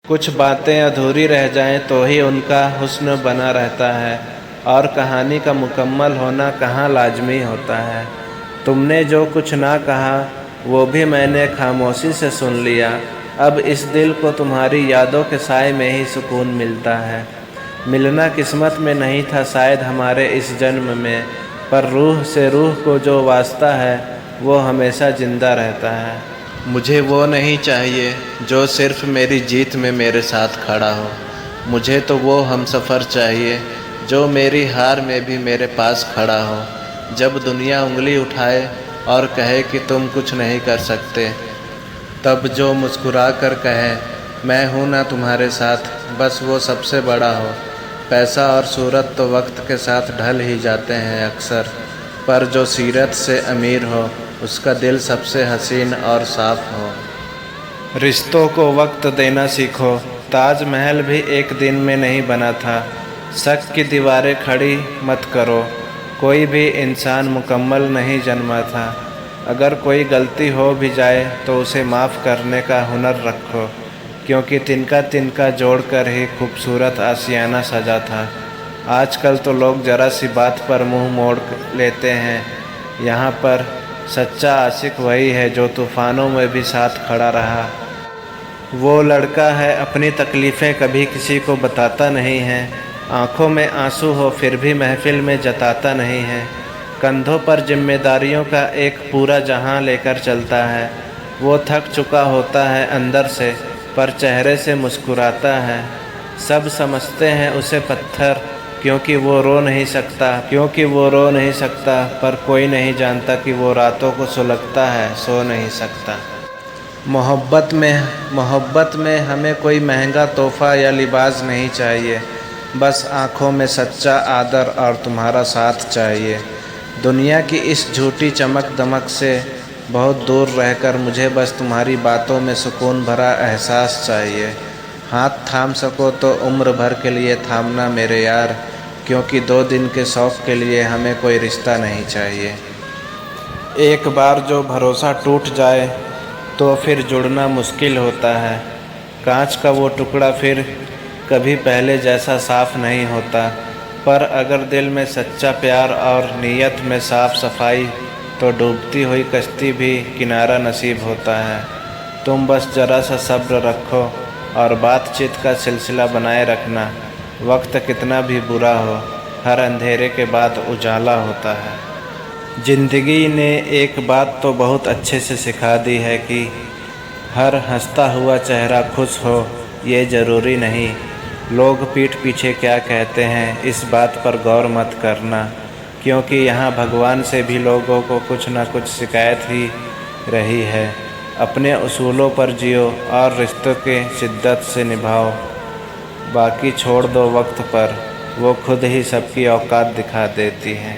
कुछ बातें अधूरी रह जाएं तो ही उनका हुस्न बना रहता है, और कहानी का मुकम्मल होना कहाँ लाजमी होता है। तुमने जो कुछ ना कहा वो भी मैंने खामोशी से सुन लिया। अब इस दिल को तुम्हारी यादों के साए में ही सुकून मिलता है। मिलना किस्मत में नहीं था शायद हमारे इस जन्म में, पर रूह से रूह को जो वास्ता है वो हमेशा ज़िंदा रहता है। मुझे वो नहीं चाहिए जो सिर्फ़ मेरी जीत में मेरे साथ खड़ा हो। मुझे तो वो हमसफ़र चाहिए जो मेरी हार में भी मेरे पास खड़ा हो। जब दुनिया उंगली उठाए और कहे कि तुम कुछ नहीं कर सकते, तब जो मुस्कुरा कर कहे मैं हूँ ना तुम्हारे साथ, बस वो सबसे बड़ा हो। पैसा और सूरत तो वक्त के साथ ढल ही जाते हैं अक्सर, पर जो सीरत से अमीर हो उसका दिल सबसे हसीन और साफ हो। रिश्तों को वक्त देना सीखो, ताजमहल भी एक दिन में नहीं बना था। शक की दीवारें खड़ी मत करो, कोई भी इंसान मुकम्मल नहीं जन्मा था। अगर कोई गलती हो भी जाए तो उसे माफ़ करने का हुनर रखो, क्योंकि तिनका तिनका जोड़कर ही खूबसूरत आशियाना सजा था। आजकल तो लोग ज़रा सी बात पर मुंह मोड़ लेते हैं। यहाँ पर सच्चा आशिक वही है जो तूफ़ानों में भी साथ खड़ा रहा। वो लड़का है अपनी तकलीफ़ें कभी किसी को बताता नहीं है, आँखों में आंसू हो फिर भी महफिल में जताता नहीं है। कंधों पर जिम्मेदारियों का एक पूरा जहां लेकर चलता है। वो थक चुका होता है अंदर से, पर चेहरे से मुस्कुराता है। सब समझते हैं उसे पत्थर, क्योंकि वो रो नहीं सकता, पर कोई नहीं जानता कि वो रातों को सुलगता है, सो नहीं सकता। मोहब्बत में हमें कोई महंगा तोहफ़ा या लिबास नहीं चाहिए, बस आँखों में सच्चा आदर और तुम्हारा साथ चाहिए। दुनिया की इस झूठी चमक दमक से बहुत दूर रहकर मुझे बस तुम्हारी बातों में सुकून भरा एहसास चाहिए। हाथ थाम सको तो उम्र भर के लिए थामना मेरे यार, क्योंकि 2 दिन के शौक़ के लिए हमें कोई रिश्ता नहीं चाहिए। एक बार जो भरोसा टूट जाए तो फिर जुड़ना मुश्किल होता है। कांच का वो टुकड़ा फिर कभी पहले जैसा साफ नहीं होता, पर अगर दिल में सच्चा प्यार और नीयत में साफ सफाई, तो डूबती हुई कश्ती भी किनारा नसीब होता है। तुम बस ज़रा सा सब्र रखो और बातचीत का सिलसिला बनाए रखना। वक्त कितना भी बुरा हो, हर अंधेरे के बाद उजाला होता है। ज़िंदगी ने एक बात तो बहुत अच्छे से सिखा दी है कि हर हंसता हुआ चेहरा खुश हो ये ज़रूरी नहीं। लोग पीठ पीछे क्या कहते हैं इस बात पर गौर मत करना, क्योंकि यहाँ भगवान से भी लोगों को कुछ ना कुछ शिकायत ही रही है। अपने उसूलों पर जियो और रिश्तों के शिद्दत से निभाओ, बाकी छोड़ दो वक्त पर, वो खुद ही सबकी औकात दिखा देती है।